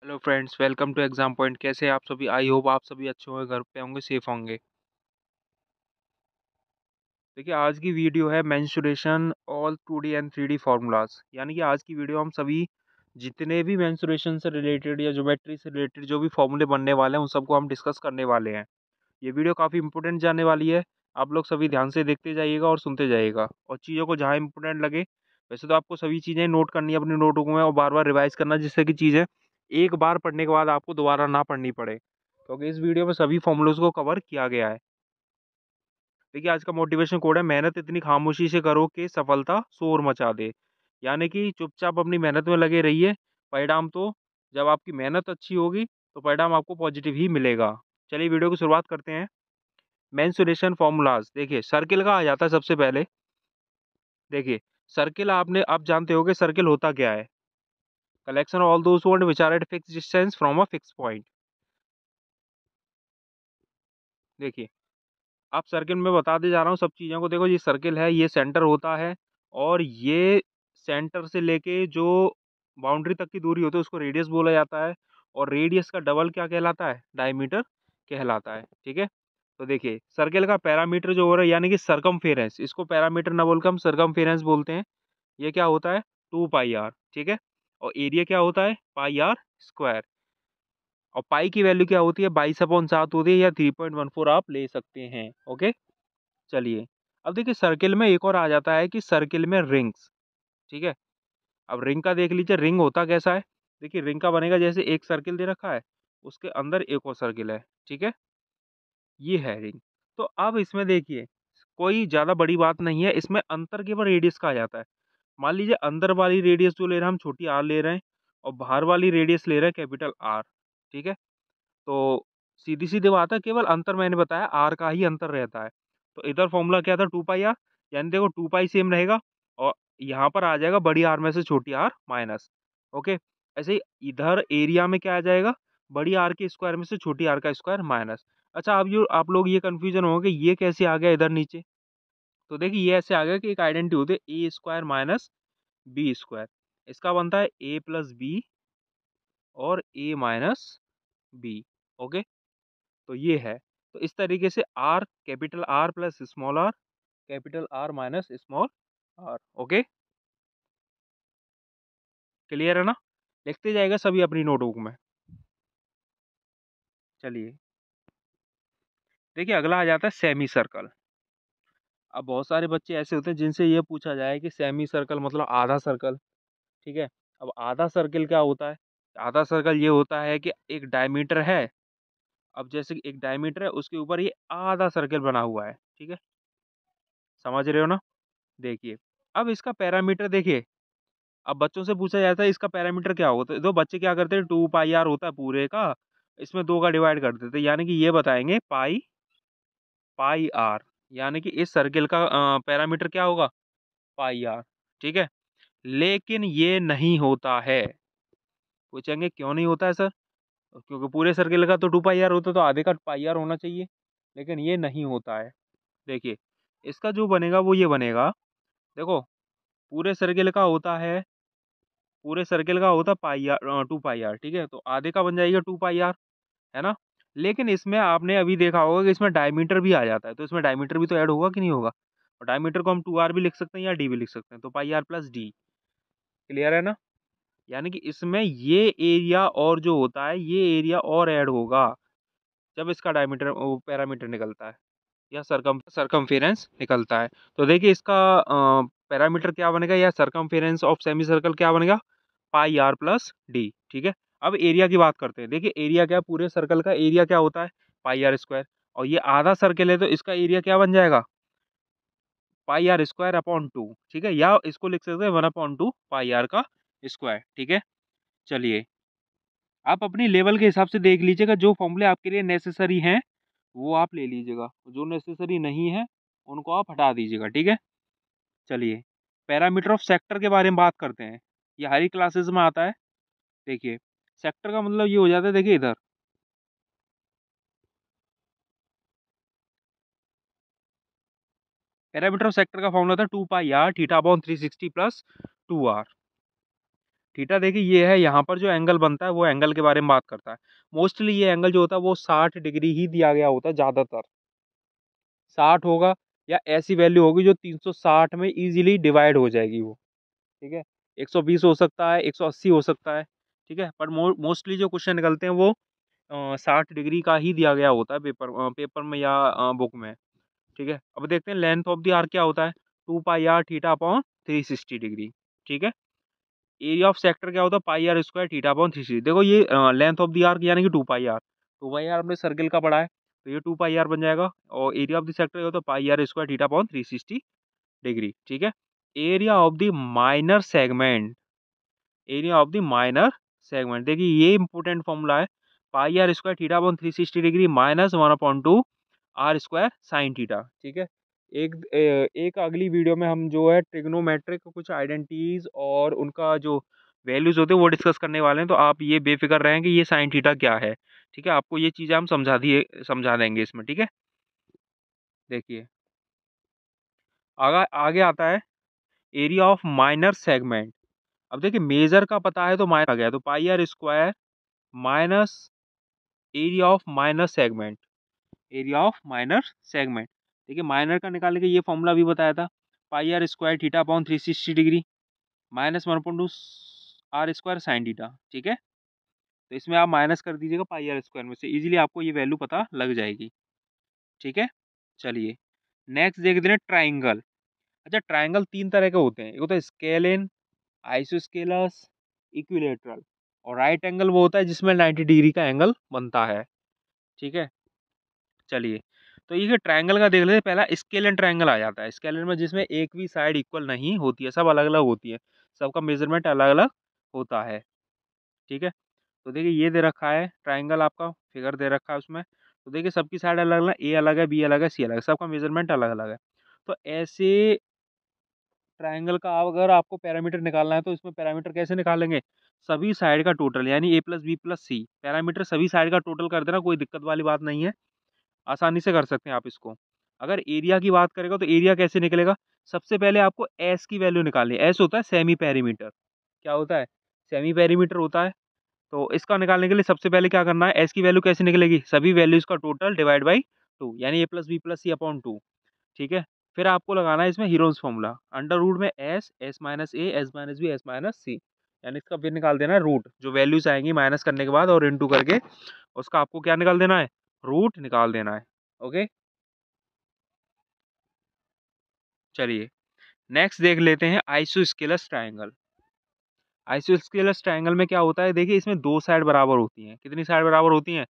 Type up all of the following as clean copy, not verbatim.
Hello friends, welcome to exam point. कैसे हैं आप सभी? आई होप आप सभी अच्छे होंगे, घर पे होंगे, सेफ होंगे। देखिए, आज की वीडियो है menstruation all 2D and 3D formulas. यानी कि आज की वीडियो हम सभी जितने भी मेंस्ट्रुएशन से रिलेटेड या ज्योमेट्री से रिलेटेड जो भी फॉर्मूले बनने वाले हैं उन सबको हम डिस्कस करने वाले हैं। ये वीडियो काफ़ी इंपॉर्टेंट जाने वाली है। आप लोग सभी ध्यान से देखते जाइएगा और सुनते जाइएगा, और चीज़ों को जहाँ इंपॉर्टेंट लगे, वैसे तो आपको सभी चीज़ें नोट करनी है अपनी नोटबुक में और बार बार रिवाइज करना, जिससे कि चीज़ें एक बार पढ़ने के बाद आपको दोबारा ना पढ़नी पड़े, क्योंकि इस वीडियो में सभी फॉर्मूलोज को कवर किया गया है। देखिए, आज का मोटिवेशन कोड है, मेहनत इतनी खामोशी से करो कि सफलता शोर मचा दे। यानी कि चुपचाप अपनी मेहनत में लगे रहिए। परिणाम तो जब आपकी मेहनत अच्छी होगी तो परिणाम आपको पॉजिटिव ही मिलेगा। चलिए वीडियो की शुरुआत करते हैं। मेंसुरेशन फॉर्मूलाज, देखिए सर्किल का आ जाता है सबसे पहले। देखिए, सर्किल आप जानते होगे सर्किल होता क्या है? Collection of all those point which are at fixed distance from a fixed point. देखिए, आप सर्किल में बताते जा रहा हूँ सब चीज़ों को। देखो, ये सर्किल है, ये सेंटर होता है, और ये सेंटर से लेके जो बाउंड्री तक की दूरी होती है उसको रेडियस बोला जाता है, और रेडियस का डबल क्या कहलाता है? डायमीटर कहलाता है। ठीक है? तो देखिए, सर्किल का पैरामीटर जो हो रहा है, यानी कि सरकमफेरेंस, इसको पैरामीटर ना बोलकर हम सरकमफेरेंस बोलते हैं। ये क्या होता है? 2 पाई आर। ठीक है? और एरिया क्या होता है? Pi R square. और पाई की वैल्यू क्या होती है? 22/7 होती है, या 3.14 आप ले सकते हैं। ओके, चलिए। अब देखिए, सर्किल में एक और आ जाता है कि सर्किल में रिंग्स। ठीक है? अब रिंग का देख लीजिए, रिंग होता कैसा है? देखिए, रिंग का बनेगा जैसे एक सर्किल दे रखा है, उसके अंदर एक और सर्किल है। ठीक है? ये है रिंग। तो अब इसमें देखिए, कोई ज़्यादा बड़ी बात नहीं है, इसमें अंतर केवल रेडियस का आ जाता है। मान लीजिए अंदर वाली रेडियस जो ले रहे हैं हम छोटी आर ले रहे हैं, और बाहर वाली रेडियस ले रहे हैं कैपिटल आर। ठीक है? तो सीधी-सीधी बात है, केवल अंतर मैंने बताया आर का ही अंतर रहता है। तो इधर फ़ॉर्मूला क्या था? 2 पाई आर, यानी देखो 2 पाई सेम रहेगा, और यहाँ पर आ जाएगा बड़ी आर में से छोटी आर माइनस। ओके? ऐसे ही इधर एरिया में क्या आ जाएगा? बड़ी आर के स्क्वायर में से छोटी आर का स्क्वायर माइनस। अच्छा, अब जो आप लोग ये कन्फ्यूज़न होगे, ये कैसे आ गया इधर नीचे? तो देखिए, ये ऐसे आ गया कि एक आइडेंटिटी होती है ए स्क्वायर माइनस बी स्क्वायर। इसका बनता है ए प्लस बी और ए माइनस बी। ओके? तो ये है। तो इस तरीके से R, capital R plus small R, capital R minus small R. Okay, clear है ना? लिखते जाएगा सभी अपनी नोटबुक में। चलिए, देखिए अगला आ जाता है सेमी सर्कल। अब बहुत सारे बच्चे ऐसे होते हैं जिनसे ये पूछा जाए कि सेमी सर्कल मतलब आधा सर्कल। ठीक है? अब आधा सर्कल क्या होता है? आधा सर्कल ये होता है कि एक डायमीटर है। अब जैसे कि एक डायमीटर है, उसके ऊपर ये आधा सर्कल बना हुआ है। ठीक है? समझ रहे हो ना? देखिए, अब इसका पैरामीटर देखिए। अब बच्चों से पूछा जाता है इसका पैरामीटर क्या होता है? तो बच्चे क्या करते हैं, 2 पाई आर होता है पूरे का, इसमें 2 का डिवाइड कर देते हैं, यानी कि ये बताएँगे पाई पाई आर, यानी कि इस सर्किल का पैरामीटर क्या होगा? पाई आर। ठीक है? लेकिन ये नहीं होता है। पूछेंगे क्यों नहीं होता है सर? क्योंकि पूरे सर्किल का तो 2 पाई आर होता है, तो आधे का पाई आर होना चाहिए, लेकिन ये नहीं होता है। देखिए, इसका जो बनेगा वो ये बनेगा। देखो, पूरे सर्किल का होता है, पूरे सर्किल का होता है 2 पाई आर। ठीक है? तो आधे का बन जाएगा 2 पाई आर, है ना? लेकिन इसमें आपने अभी देखा होगा कि इसमें डायमीटर भी आ जाता है, तो इसमें डायमीटर भी तो ऐड होगा कि नहीं होगा? और डायमीटर को हम 2 आर भी लिख सकते हैं या डी भी लिख सकते हैं, तो pi are plus D. Clear है ना? यानी कि इसमें ये एरिया और जो होता है, ये एरिया और ऐड होगा जब इसका डायमीटर पैरामीटर निकलता है, या सरकमफेरेंस निकलता है। तो देखिए, इसका पैरामीटर क्या बनेगा, या सरकमफेरेंस ऑफ सेमी सर्कल क्या बनेगा? Pi are plus D. ठीक है? अब एरिया की बात करते हैं। देखिए, एरिया क्या है? पूरे सर्कल का एरिया क्या होता है? Pi R square. और ये आधा सर्कल है, तो इसका एरिया क्या बन जाएगा? पाई आर स्क्वायर अपॉन 2। ठीक है? या इसको लिख सकते हैं 1/2 पाई आर का स्क्वायर। ठीक है? चलिए, आप अपनी लेवल के हिसाब से देख लीजिएगा, जो फॉर्मूले आपके लिए नेसेसरी हैं वो आप ले लीजिएगा, जो नेसेसरी नहीं है उनको आप हटा दीजिएगा। ठीक है? चलिए, पैरामीटर ऑफ सेक्टर के बारे में बात करते हैं। ये हर क्लासेस में आता है। देखिए, सेक्टर का मतलब ये हो जाता है, देखिए इधर पैरामीटर ऑफ सेक्टर का फॉर्मूला था 2 pi R theta upon 360 plus 2 R. Theta देखिए ये है, यहाँ पर जो एंगल बनता है वो एंगल के बारे में बात करता है। मोस्टली ये एंगल जो होता है वो 60 डिग्री ही दिया गया होता है ज़्यादातर। 60 होगा या ऐसी वैल्यू होगी जो 360 में ईज़िली डिवाइड हो जाएगी वो, ठीक है? 120 हो सकता है, 180 हो सकता है, ठीक है? पर मोस्टली जो क्वेश्चन निकलते हैं वो 60 डिग्री का ही दिया गया होता है पेपर में या बुक में, ठीक है? अब देखते हैं लेंथ ऑफ द आर्क क्या होता है, 2 pi R theta upon 360 degree, ठीक है? एरिया ऑफ सेक्टर क्या होता है, pi R square theta upon 360। देखो ये लेंथ ऑफ द आर्क यानी कि 2 पाई आर, 2 पाई आर हमने सर्किल का पढ़ा है, तो ये 2 पाई आर बन जाएगा और एरिया ऑफ द सेक्टर क्या होता है, pi R square theta upon 360 degree, ठीक है? Area of the minor segment, area of the minor segment देखिए ये इंपॉर्टेंट फॉर्मूला है, pi R square theta upon 360 degree minus 1/2 R square sine theta, ठीक है? एक अगली वीडियो में हम जो है ट्रिग्नोमेट्रिक कुछ आइडेंटिटीज और उनका जो वैल्यूज होते हैं वो डिस्कस करने वाले हैं, तो आप ये बेफिक्र रहें कि ये साइन थीटा क्या है, ठीक है? आपको ये चीज़ें हम समझा देंगे इसमें, ठीक है? देखिए आगे आगे आता है एरिया ऑफ माइनर सेगमेंट। अब देखिए मेजर का पता है तो माइनर आ गया, तो pi R square minus area of minor segment, area of minor segment. देखिए माइनर का निकालने के ये फॉर्मूला भी बताया था, pi R square theta upon 360 degree minus 1/2 R square sine theta, ठीक है? तो इसमें आप माइनस कर दीजिएगा पाई आर स्क्वायर में से, इजीली आपको ये वैल्यू पता लग जाएगी, ठीक है? चलिए नेक्स्ट देखते हैं ट्राइंगल। अच्छा ट्राइंगल तीन तरह के होते हैं, एक होता है स्केलिन, आइसोस्केलस, इक्विलेटरल, और राइट एंगल वो होता है जिसमें 90 डिग्री का एंगल बनता है, ठीक है? चलिए, तो ये ट्रायंगल का देख लेते हैं। पहला स्केलिन ट्रायंगल आ जाता है। स्केलिन में जिसमें एक भी साइड इक्वल नहीं होती है, सब अलग-अलग होती है। सबका मेज़रमेंट अलग-अलग होता है, ठीक है? तो देखिए ये दे रखा है ट्रायंगल, आपका फिगर दे रखा है उसमें। तो देखिए सबकी साइड अलग-अलग, ए अलग है, बी अलग है, सी अलग है, सबका मेज़रमेंट अलग-अलग है। तो ऐसे ट्रायंगल का अगर आपको पैरामीटर निकालना है तो इसमें पैरामीटर कैसे निकालेंगे? सभी साइड का टोटल यानी A plus B plus C, parameter सभी साइड का टोटल कर देना, कोई दिक्कत वाली बात नहीं है। आसानी से कर सकते हैं आप इसको। अगर एरिया की बात करेगा तो एरिया कैसे निकलेगा? सबसे पहले आपको एस की वैल्यू निकालनी है। एस होता है सेमी पेरीमीटर। क्या होता है? सेमी पेरीमीटर होता है। तो इसका निकालने के लिए सबसे पहले क्या करना है? एस की वैल्यू कैसे निकलेगी? सभी वैल्यूज़ का टोटल डिवाइड बाई 2 यानी A plus B plus C upon 2, ठीक है? फिर आपको लगाना है इसमें हीरोज़ फ़ॉर्मूला। अंडर रूट में S, S minus A, S minus B, S minus C, यानी इसका फिर निकाल देना है रूट। जो वैल्यूज़ आएँगी माइनस करने के बाद और इनटू करके उसका आपको क्या निकाल देना है? रूट निकाल देना है। ओके? चलिए, नेक्स्ट देख लेते हैं आइसोस्केलस ट्रायंगल। आइसोस्केलस ट्रायंगल में क्या होता है? देखिए इसमें 2 साइड बराबर होती हैं। कितनी साइड बराबर होती हैं?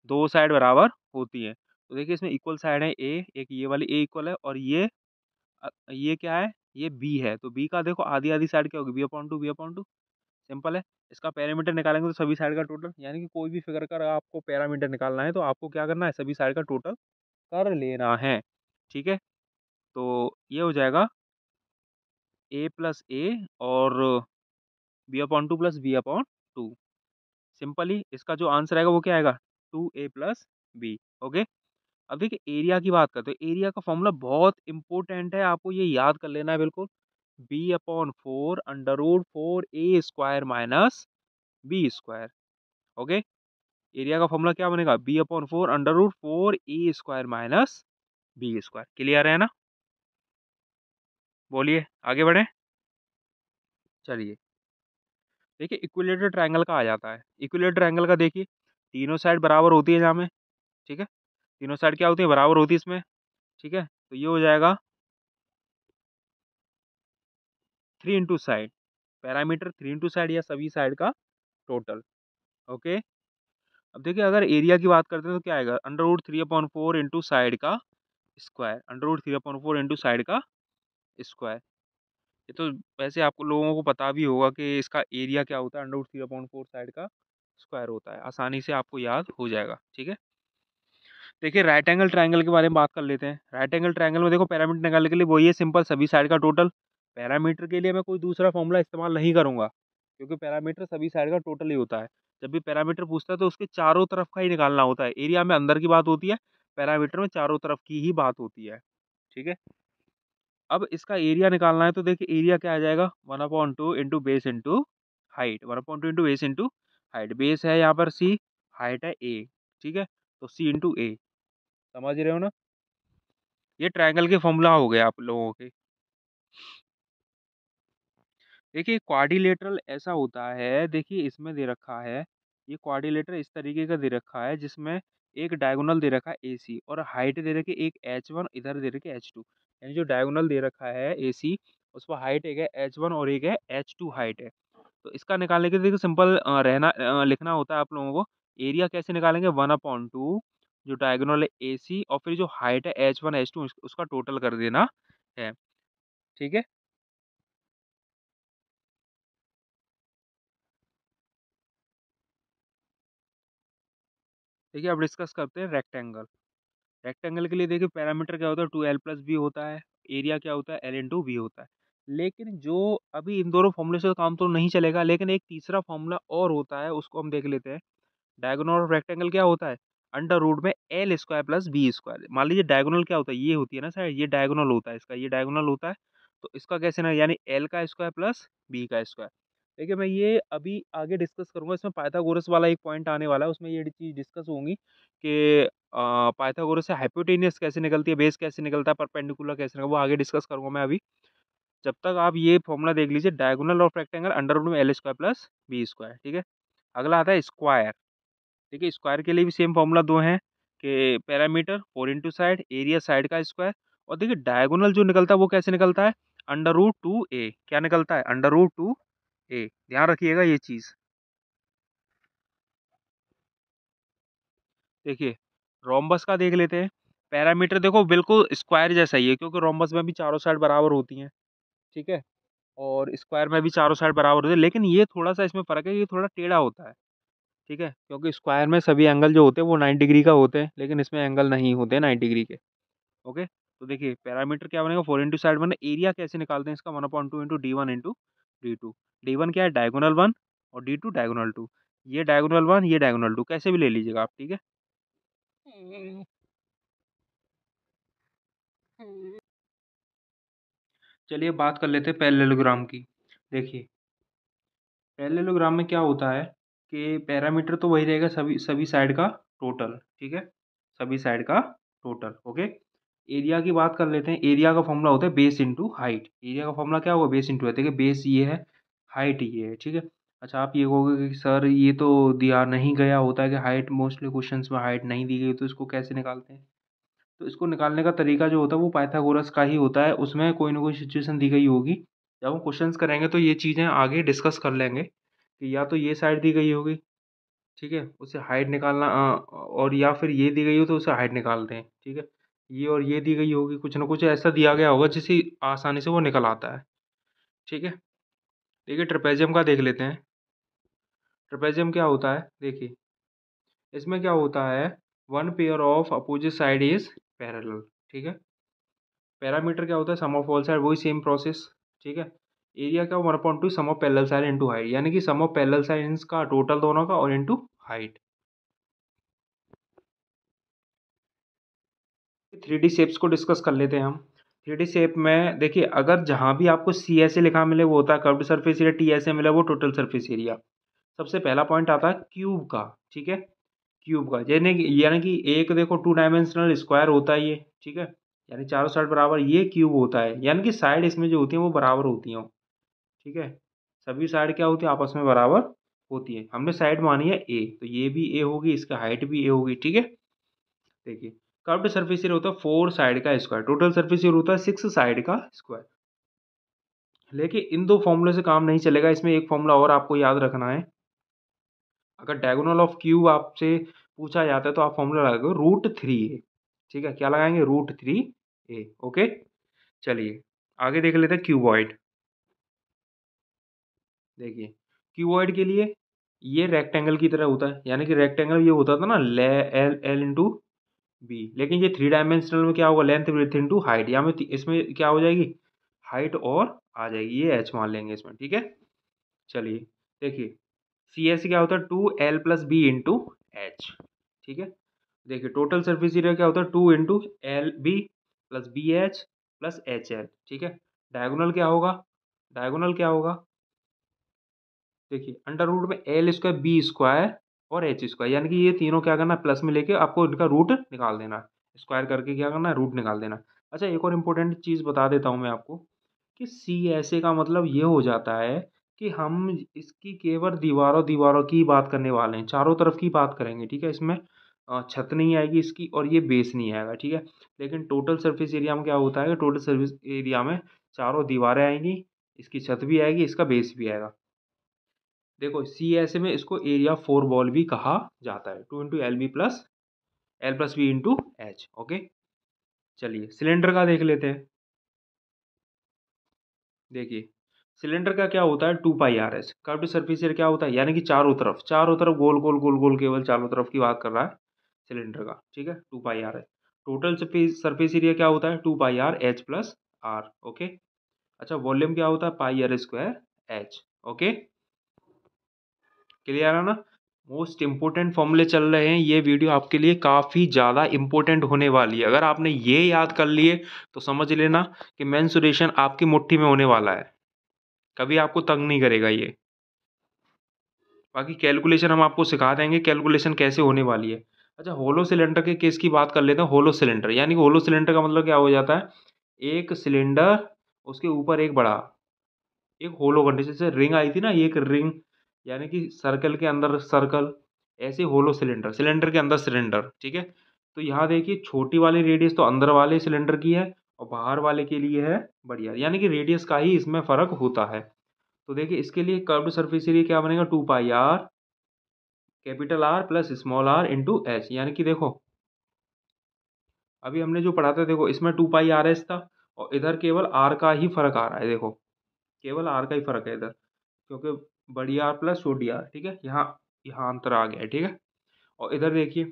2 साइड बराबर होती हैं। तो देखिए इसमें इक्वल साइड है ए, एक ये वाली ए इक्वल है और ये क्या है? ये बी है। तो बी का देखो आधी-आधी साइड क्या होगी? बी/2 बी/2 सिंपल है। इसका पैरामीटर निकालेंगे तो सभी साइड का टोटल, यानी कि कोई भी फिगर का आपको पैरामीटर निकालना है तो आपको क्या करना है? सभी साइड का टोटल कर लेना है। ठीक है? तो ये हो जाएगा ए प्लस ए और बी/2 प्लस बी/2। सिंपली इसका जो आंसर आएगा वो क्या आएगा? 2a plus B. ओके? अब देखिए एरिया की बात करते हैं। एरिया का फॉर्मूला बहुत इंपॉर्टेंट है, आपको ये याद कर लेना है बिल्कुल। b/4 under root 4a square minus B square. Okay? Area का फॉर्मूला क्या बनेगा? b/4 under root 4a square minus B square. Clear है ना? बोलिए आगे बढ़े। चलिए देखिए इक्विलेटरल ट्रायंगल का आ जाता है। इक्विलेटरल ट्रायंगल का देखिए तीनों साइड बराबर होती है जहाँ में, ठीक है? तीनों साइड क्या होती है? बराबर होती है इसमें, ठीक है? तो ये हो जाएगा 3 into side, parameter 3 into side या सभी साइड का टोटल। ओके? अब देखिए अगर एरिया की बात करते हैं तो क्या आएगा? अंडर रूट 3/4 इंटू साइड का square, under root 3/4 into side का स्क्वायर। ये तो वैसे आपको लोगों को पता भी होगा कि इसका एरिया क्या होता है, अंडर रूट 3/4 साइड का स्क्वायर होता है। आसानी से आपको याद हो जाएगा, ठीक है? देखिए राइट एंगल ट्रायंगल के बारे में बात कर लेते हैं। राइट एंगल ट्रायंगल में देखो पैरामीटर निकालने के लिए वही है सिंपल, सभी साइड का टोटल। पैरामीटर के लिए मैं कोई दूसरा फॉर्मूला इस्तेमाल नहीं करूँगा, क्योंकि पैरामीटर सभी साइड का टोटल ही होता है। जब भी पैरामीटर पूछता है तो उसके चारों तरफ का ही निकालना होता है। एरिया में अंदर की बात होती है, पैरामीटर में चारों तरफ की ही बात होती है। ठीक है? अब इसका एरिया निकालना है तो देखिए एरिया क्या आ जाएगा? 1/2 into base into height, 1/2 into base into height. Base है यहाँ पर सी, हाइट है ए, ठीक है, तो सी इंटू ए। समझ रहे हो ना? ये ट्रायंगल के फॉर्मूला हो गए आप लोगों के। देखिए क्वाड्रिलेटरल ऐसा होता है, देखिए इसमें दे रखा है, ये क्वाड्रिलेटरल इस तरीके का दे रखा है जिसमें एक डायगोनल दे रखा है AC और हाइट दे रखी है एक H1, इधर दे रखी है H2। यानी जो डायगोनल दे रखा है AC, उस पर हाइट एक है H1 और एक है H2 हाइट है। तो इसका निकालने के लिए देखिए सिंपल लिखना होता है आप लोगों को। एरिया कैसे निकालेंगे, 1/2 जो डायगोनल है AC और फिर जो हाइट है H1 H2 उसका टोटल कर देना है। ठीक है। देखिए अब डिस्कस करते हैं रेक्टेंगल। रेक्टेंगल के लिए देखिए पैरामीटर क्या होता है, 2l+b होता है। एरिया क्या होता है, l×b होता है। लेकिन जो अभी इन दोनों फॉर्मूले से काम तो नहीं चलेगा, लेकिन एक तीसरा फॉर्मूला और होता है, उसको हम देख लेते हैं। डायगोनल ऑफ रेक्टेंगल क्या होता है, अंडर रूट में L square plus B square. मान लीजिए डायगोनल क्या होता है, ये होती है ना सर, ये डायगोनल होता है इसका, ये डायगोनल होता है। तो इसका कैसे ना, यानी एल का स्क्वायर प्लस बी का स्क्वायर। देखिए मैं ये अभी आगे डिस्कस करूंगा, इसमें पाइथागोरस वाला एक पॉइंट आने वाला है, उसमें ये चीज डिस्कस होंगी कि पाइथागोरस से हाइपोटेनियस कैसे निकलती है, बेस कैसे निकलता है, परपेंडिकुलर कैसे निकलता है, वो आगे डिस्कस करूंगा मैं अभी। जब तक आप ये फॉर्मूला देख लीजिए, diagonal of rectangle under root में L square plus B square. ठीक है। अगला आता है स्क्वायर। देखिए स्क्वायर के लिए भी सेम फॉर्मूला दो हैं कि parameter 4 into side, area side का स्क्वायर। और देखिए डायगोनल जो निकलता है वो कैसे निकलता है, अंडर रूट 2a। क्या निकलता है, अंडर रूट 2a। ध्यान रखिएगा ये चीज़। देखिए रोम्बस का देख लेते हैं। पैरामीटर देखो बिल्कुल स्क्वायर जैसा ही है, क्योंकि रोम्बस में भी चारों साइड बराबर होती हैं। ठीक है। और स्क्वायर में भी चारों साइड बराबर होती है, लेकिन ये थोड़ा सा इसमें फ़र्क है, ये थोड़ा टेढ़ा होता है। ठीक है, क्योंकि स्क्वायर में सभी एंगल जो होते हैं वो 90 डिग्री का होते हैं, लेकिन इसमें एंगल नहीं होते 90 डिग्री के। ओके। तो देखिए पैरामीटर क्या बनेगा, 4 इंटू साइड बने। एरिया कैसे निकालते हैं इसका, 1/2 into D1 into D2। D1 क्या है, डायगोनल 1 और D2 डायगोनल 2। ये डायगोनल 1, ये डायगोनल 2, कैसे भी ले लीजिएगा आप। ठीक है। चलिए बात कर लेते हैं पैरेललोग्राम की। देखिए पैरेललोग्राम में क्या होता है कि पैरामीटर तो वही रहेगा, सभी सभी साइड का टोटल। ठीक है, सभी साइड का टोटल। ओके। एरिया की बात कर लेते हैं। एरिया का फॉर्मूला होता है बेस इंटू हाइट। एरिया का फॉर्मूला क्या होगा, बेस इंटू है। देखिए बेस ये है, हाइट ये है। ठीक है। अच्छा आप ये कहोगे कि सर ये तो दिया नहीं गया होता है कि हाइट, मोस्टली क्वेश्चंस में हाइट नहीं दी गई, तो इसको कैसे निकालते हैं। तो इसको निकालने का तरीका जो होता है वो पाइथागोरस का ही होता है। उसमें कोई ना कोई सिचुएशन दी गई होगी, जब हम क्वेश्चंस करेंगे तो ये चीज़ें आगे डिस्कस कर लेंगे कि या तो ये साइड दी गई होगी, ठीक है, उससे हाइट निकालना, और या फिर ये दी गई हो तो उससे हाइट निकालते हैं। ठीक है। ये और ये दी गई होगी, कुछ ना कुछ ऐसा दिया गया होगा जिससे आसानी से वो निकल आता है। ठीक है। देखिए ट्रेपेजियम का देख लेते हैं। ट्रेपेजियम क्या होता है, देखिए इसमें क्या होता है, one pair of opposite side is parallel. ठीक है। पैरामीटर क्या होता है, सम ऑफ ऑल साइड, वही सेम प्रोसेस। ठीक है। एरिया क्या, 1/2 sum of parallel side into height, यानी कि सम ऑफ पैरेलल साइड्स का टोटल दोनों का और इंटू हाइट। 3D शेप्स को डिस्कस कर लेते हैं हम। 3D शेप में देखिए, अगर जहाँ भी आपको सी ऐसे लिखा मिले वो होता है कर्व्ड सरफेस एरिया, टी ऐसे मिले वो टोटल सरफेस एरिया। सबसे पहला पॉइंट आता है क्यूब का। ठीक है। क्यूब का यानी कि एक देखो 2 डायमेंशनल स्क्वायर होता है ये। ठीक है। यानी चारों साइड बराबर, ये क्यूब होता है, यानी कि साइड इसमें जो होती है वो बराबर होती हैं। ठीक है। सभी साइड क्या होती है, आपस में बराबर होती है। हमने साइड मानी है ए, तो ये भी ए होगी, इसका हाइट भी ए होगी। ठीक है। देखिए कर्व्ड सरफेस एरिया होता है 4 साइड का स्क्वायर, टोटल सरफेस एरिया होता है 6 साइड का स्क्वायर। लेकिन इन दो फॉर्मूले से काम नहीं चलेगा, इसमें एक फॉर्मूला और आपको याद रखना है। अगर डायगोनल ऑफ क्यूब आपसे पूछा जाता है तो आप फॉर्मूला लगाएंगे √3a। ठीक है, क्या लगाएंगे, √3a। ओके। चलिए आगे देख लेते हैं क्यूबॉइड। देखिए क्यूबॉइड के लिए ये रेक्टेंगल की तरह होता है, यानी कि रेक्टेंगल ये होता था ना, एल एल इंटू बी, लेकिन ये 3 डायमेंशनल में क्या होगा, लेंथ विड्थ इंटू हाइट। यहाँ में इसमें क्या हो जाएगी, हाइट और आ जाएगी, ये एच मान लेंगे इसमें। ठीक है। चलिए देखिए सी एस क्या होता है, 2l+b इंटू एच। ठीक है। देखिए टोटल सरफेस एरिया क्या होता है, 2 इंटू LB+BH+HL। ठीक है। डायगोनल क्या होगा, डायगोनल क्या होगा, देखिए अंडर रूट में एल स्क्वायर बी स्क्वायर और एच स्क्वायर, यानी कि ये तीनों क्या करना है, प्लस में लेके आपको इनका रूट निकाल देना है, स्क्वायर करके क्या करना है, रूट निकाल देना है। अच्छा एक और इम्पोर्टेंट चीज़ बता देता हूँ मैं आपको कि सी ऐसे का मतलब ये हो जाता है कि हम इसकी केवल दीवारों दीवारों की बात करने वाले हैं, चारों तरफ की बात करेंगे, ठीक है। इसमें छत नहीं आएगी इसकी और ये बेस नहीं आएगा, ठीक है। लेकिन टोटल सरफेस एरिया में क्या होता है कि टोटल सरफेस एरिया में चारों दीवारें आएंगी, इसकी छत भी आएगी, इसका बेस भी आएगा। देखो सी ऐसे में इसको एरिया फोर बॉल भी कहा जाता है, 2 × L plus B into H. Okay चलिए सिलेंडर का देख लेते हैं। देखिए सिलेंडर का क्या होता है, 2 π r s। Curved surface area क्या होता है, यानी कि चारों तरफ गोल गोल गोल गोल, केवल चारों तरफ की बात कर रहा है सिलेंडर का, ठीक है। 2 π r s। Total surface area क्या होता है, 2 π r h plus R. Okay अच्छा वॉल्यूम क्या होता है, πr² h। ओके क्लियर है ना। मोस्ट इंपोर्टेंट फॉर्मूले चल रहे हैं, ये वीडियो आपके लिए काफ़ी ज़्यादा इंपॉर्टेंट होने वाली है। अगर आपने ये याद कर लिए तो समझ लेना कि मेंसुरेशन आपकी मुट्ठी में होने वाला है, कभी आपको तंग नहीं करेगा ये। बाकी कैलकुलेशन हम आपको सिखा देंगे, कैलकुलेशन कैसे होने वाली है। अच्छा होलो सिलेंडर के केस की बात कर लेते हैं। होलो सिलेंडर यानी कि होलो सिलेंडर का मतलब क्या हो जाता है, एक सिलेंडर उसके ऊपर एक बड़ा, एक होलो कंडीशन से रिंग आई थी ना, एक रिंग यानी कि सर्कल के अंदर सर्कल, ऐसे होलो सिलेंडर, सिलेंडर के अंदर सिलेंडर, ठीक है। तो यहाँ देखिए छोटी वाली रेडियस तो अंदर वाले सिलेंडर की है और बाहर वाले के लिए है बढ़िया, यानी कि रेडियस का ही इसमें फ़र्क होता है। तो देखिए इसके लिए कर्व्ड सरफेस एरिया क्या बनेगा, 2 π r capital R plus small r into H. यानी कि देखो अभी हमने जो पढ़ा था, देखो इसमें 2 π r s था और इधर केवल r का ही फर्क आ रहा है, देखो केवल r का ही फर्क है इधर, क्योंकि बड़ी आर प्लस छोटी आर, ठीक है। यहाँ यहाँ अंतर आ गया है, ठीक है। और इधर देखिए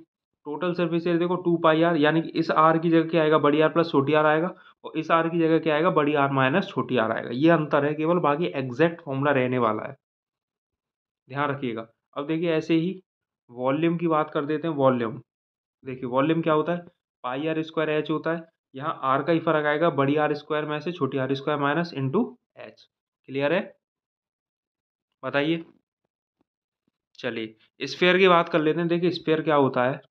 टोटल सरफेस एरिया देखो 2 π r, यानी कि इस आर की जगह क्या आएगा, बड़ी आर प्लस छोटी आर आएगा, और इस आर की जगह क्या आएगा, बड़ी आर माइनस छोटी आर आएगा। ये अंतर है केवल, बाकी एग्जैक्ट फॉर्मूला रहने वाला है, ध्यान रखिएगा। अब देखिए ऐसे ही वॉल्यूम की बात कर देते हैं। वॉल्यूम देखिए वॉल्यूम क्या होता है, πr² h होता है। यहाँ आर का ही फर्क आएगा, बड़ी आर स्क्वायर में से छोटी R square minus into H. Clear है, बताइए। चलिए स्फेयर की बात कर लेते हैं। देखिए स्फेयर क्या होता है,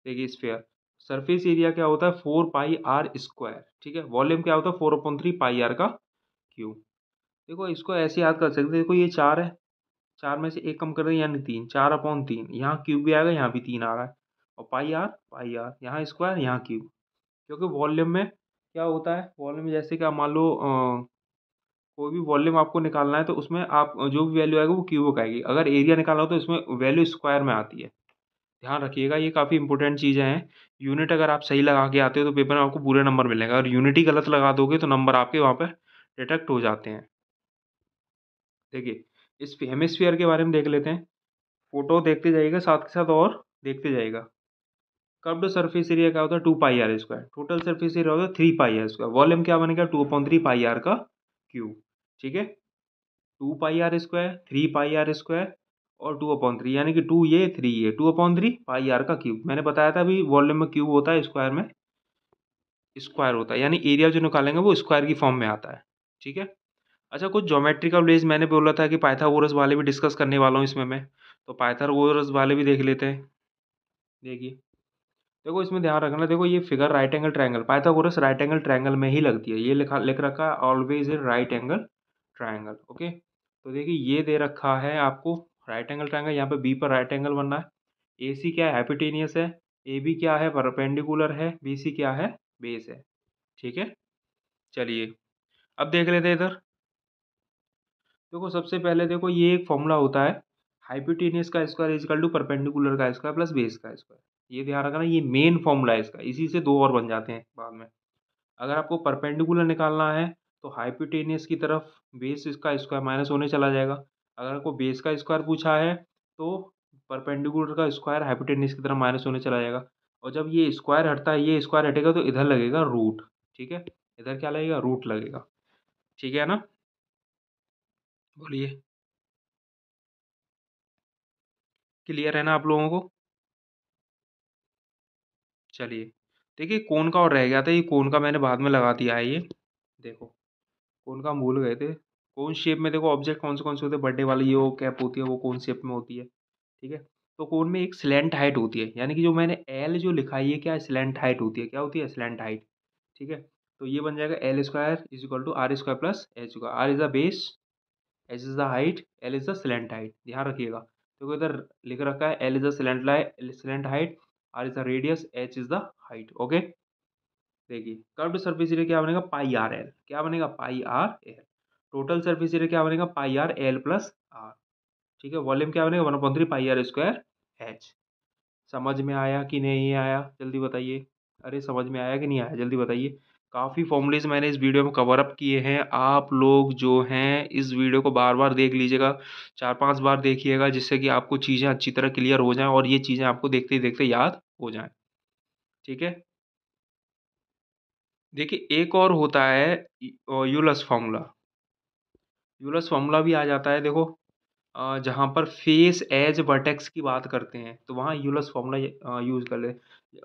देखिए स्फेयर सरफेस एरिया क्या होता है, 4 πr², ठीक है। वॉल्यूम क्या होता है, 4/3 πr का क्यूब। देखो इसको ऐसे याद कर सकते हैं, देखो ये 4 है, 4 में से एक कम कर दें यानी 3, 4/3, यहाँ क्यूब भी आएगा, यहाँ भी 3 आ रहा है, और पाई आर यहाँ स्क्वायर यहाँ क्यूब। क्योंकि वॉल्यूम में क्या होता है, वॉल्यूम में जैसे कि आप मान लो कोई भी वॉल्यूम आपको निकालना है तो उसमें आप जो भी वैल्यू आएगा वो क्यूब आएगी, अगर एरिया निकालना हो तो इसमें वैल्यू स्क्वायर में आती है। ध्यान रखिएगा, ये काफ़ी इंपॉर्टेंट चीज़ें हैं। यूनिट अगर आप सही लगा के आते हो तो पेपर में आपको पूरे नंबर मिलेंगे, अगर यूनिट ही गलत लगा दोगे तो नंबर आपके वहाँ पर डिटेक्ट हो जाते हैं। देखिए इस हेमिस्फीयर के बारे में देख लेते हैं। फोटो देखते जाइएगा साथ के साथ और देखते जाइएगा। कर्व्ड सरफेस एरिया क्या होता है, 2 πr²। टोटल सरफेस एरिया होता है 3 πr²। वॉल्यूम क्या बनेगा, 2/3 πr का क्यूब, ठीक है। 2 πr², 3 πr² और 2/3, यानी कि 2 ये 3 ये, 2/3 πr का क्यूब। मैंने बताया था अभी वॉल्यूम में क्यूब होता है, स्क्वायर में स्क्वायर होता है, यानी एरिया जो निकालेंगे वो स्क्वायर की फॉर्म में आता है, ठीक है। अच्छा कुछ ज्योमेट्रिकल बेस मैंने बोला था कि पाइथागोरस वाले भी डिस्कस करने वाला हूँ इसमें मैं, तो पाइथागोरस वाले भी देख लेते हैं। देखिए देखो इसमें ध्यान रखना, देखो ये figure right angle triangle, Pythagoras right angle triangle में ही लगती है, ये लिख रखा है always in right angle triangle. Okay तो देखिए ये दे रखा है आपको राइट एंगल ट्रायंगल, यहाँ पे बी पर राइट एंगल बनना है। ए सी क्या है, हाइपोटेनियस है, ए बी क्या है, परपेंडिकुलर है, बी सी क्या है, बेस है, ठीक है। चलिए अब देख लेते हैं इधर। देखो सबसे पहले देखो ये एक फॉर्मूला होता है, हाइपोटेनियस का square is equal to perpendicular का स्क्वायर प्लस बेस का स्क्वायर। ये ध्यान रखना, ये मेन फॉर्मूला है इसका, इसी से दो और बन जाते हैं बाद में। अगर आपको परपेंडिकुलर निकालना है तो हाइपोटेनियस की तरफ बेस इसका स्क्वायर माइनस होने चला जाएगा। अगर आपको बेस का स्क्वायर पूछा है तो परपेंडिकुलर का स्क्वायर हाइपोटेनियस की तरफ माइनस होने चला जाएगा। और जब ये स्क्वायर हटता है, ये स्क्वायर हटेगा तो इधर लगेगा रूट, ठीक है। इधर क्या लगेगा, रूट लगेगा, ठीक है ना। बोलिए, क्लियर है ना आप लोगों को। चलिए देखिए कोन का और रह गया था, ये कोन का मैंने बाद में लगा दिया है ये। देखो कोन का हम भूल गए थे, कोन शेप में देखो ऑब्जेक्ट कौन से होते हैं, बर्थडे वाली जो कैप होती है वो कोन शेप में होती है, ठीक है। तो कोन में एक स्लैंट हाइट होती है, यानी कि जो मैंने एल जो लिखा है ये क्या है, स्लैंट हाइट होती है, क्या होती है, स्लैंट हाइट, ठीक है। तो ये बन जाएगा L square is equal to R square plus H square, R is the base, H is the height, L is the slant height, ध्यान रखिएगा। तो इधर लिख रखा है L is the slant height, R is the radius, H is the height, okay. देखिए curved surface area क्या बनेगा, पाई आर एल, क्या बनेगा, pi R L. Total surface area क्या बनेगा, pi R L plus are, ठीक है। Volume क्या बनेगा, 1/3 पाई आर स्क्वायर एच। समझ में आया कि नहीं आया, जल्दी बताइए। अरे समझ में आया कि नहीं आया, जल्दी बताइए। काफ़ी फॉर्मूलेज मैंने इस वीडियो में कवर अप किए हैं, आप लोग जो हैं इस वीडियो को बार बार देख लीजिएगा, 4-5 बार देखिएगा, जिससे कि आपको चीज़ें अच्छी तरह क्लियर हो जाएं और ये चीज़ें आपको देखते ही देखते याद हो जाएं, ठीक है। देखिए एक और होता है यूलर्स फार्मूला, यूलर्स फार्मूला भी आ जाता है देखो, जहाँ पर फेस एज वर्टेक्स की बात करते हैं तो वहाँ यूलर्स फार्मूला यूज़ कर ले।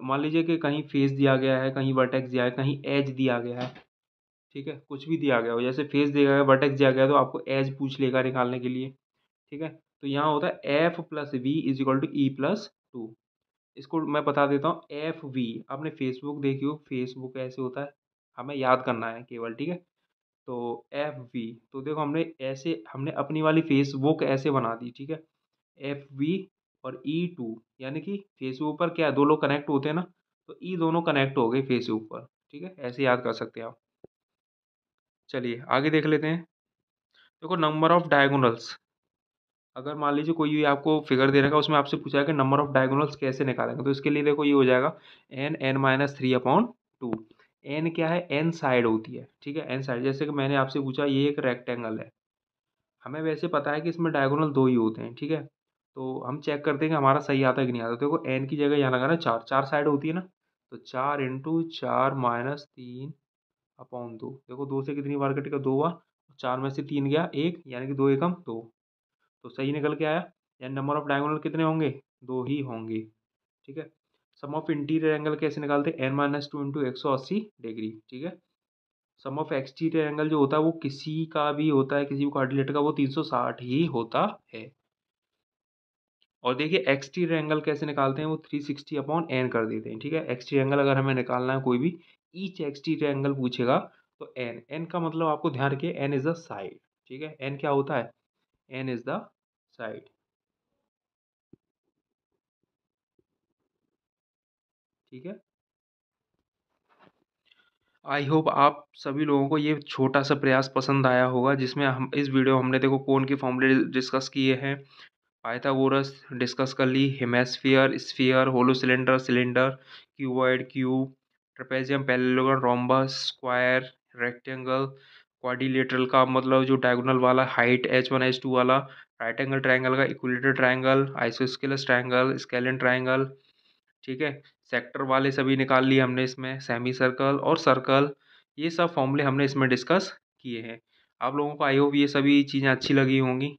मान लीजिए कि कहीं फेस दिया गया है, कहीं वर्टेक्स दिया है, कहीं एज दिया गया है, ठीक है, कुछ भी दिया गया हो, जैसे फेस दिया गया है, वर्टेक्स दिया गया है, तो आपको एज पूछ लेगा निकालने के लिए, ठीक है। तो यहाँ होता है F plus V is equal to E plus two. इसको मैं बता देता हूँ, एफ वी, आपने फेसबुक देखी हो, फेसबुक ऐसे होता है, हमें याद करना है केवल, ठीक है। तो एफ वी, तो देखो हमने अपनी वाली फेसबुक ऐसे बना दी, ठीक है। एफ वी और ई टू, यानी कि फेसबुक पर क्या है, दो लोग कनेक्ट होते हैं ना, तो ई दोनों कनेक्ट हो गए फेसबुक पर, ठीक है, ऐसे याद कर सकते हैं आप। चलिए आगे देख लेते हैं। देखो नंबर ऑफ डायगोनल्स, अगर मान लीजिए कोई भी आपको फिगर दे रखा है, उसमें आपसे पूछा है कि नंबर ऑफ डायगोनल्स कैसे निकालेंगे, तो इसके लिए देखो ये हो जाएगा n (n-3/2). एन क्या है, एन साइड होती है, ठीक है, एन साइड। जैसे कि मैंने आपसे पूछा ये एक रेक्टेंगल है, हमें वैसे पता है कि इसमें डायगोनल दो ही होते हैं, ठीक है। तो हम चेक करते हैं कि हमारा सही आता है कि नहीं आता। देखो एन की जगह यहाँ लगाना, चार, चार साइड होती है ना, तो 4 × 4 - 3/2। देखो दो से कितनी बार कटेगा, 2 बार, 4 में से 3 गया 1, यानी कि 2 एकम 2, तो सही निकल के आया। यानी नंबर ऑफ डायगोनल कितने होंगे, 2 ही होंगे, ठीक है। सम ऑफ इंटीरियर एंगल कैसे निकालते हैं, n-2 × 180 डिग्री, ठीक है। सम ऑफ एक्सटीरियर एंगल जो होता है वो किसी का भी होता है, किसी भी कोऑर्डिनेट का, वो 360 ही होता है। और देखिए एक्सटीरियर एंगल कैसे निकालते हैं, वो 360/n कर देते हैं, ठीक है। एक्सटीरियर एंगल अगर हमें निकालना है कोई भी, ईच एक्सटीरियर एंगल पूछेगा, तो एन, एन का मतलब आपको ध्यान रखिए, एन इज द साइड, ठीक है। एन क्या होता है, एन इज द साइड, ठीक है। आई होप आप सभी लोगों को ये छोटा सा प्रयास पसंद आया होगा, जिसमें हम इस वीडियो हमने देखो कोन के फॉर्मूले डिस्कस किए हैं, पाइथागोरस डिस्कस कर ली, hemisphere, sphere, hollow cylinder, cylinder, cuboid, cube, trapezium, parallelogram, rhombus, square, rectangle, quadrilateral का मतलब जो डायगोनल वाला, हाइट H1 H2 वाला, राइट एंगल ट्रायंगल का, equilateral triangle, isosceles triangle, scalene triangle, ठीक है। सेक्टर वाले सभी निकाल लिए हमने इसमें, सेमी सर्कल और सर्कल, ये सब फॉर्मूले हमने इसमें डिस्कस किए हैं। आप लोगों को आई होप ये सभी चीज़ें अच्छी लगी होंगी,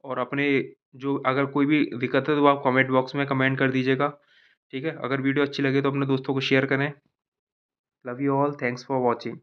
और अपने जो अगर कोई भी दिक्कत है तो आप कमेंट बॉक्स में कमेंट कर दीजिएगा, ठीक है। अगर वीडियो अच्छी लगे तो अपने दोस्तों को शेयर करें। Love you all, thanks for watching.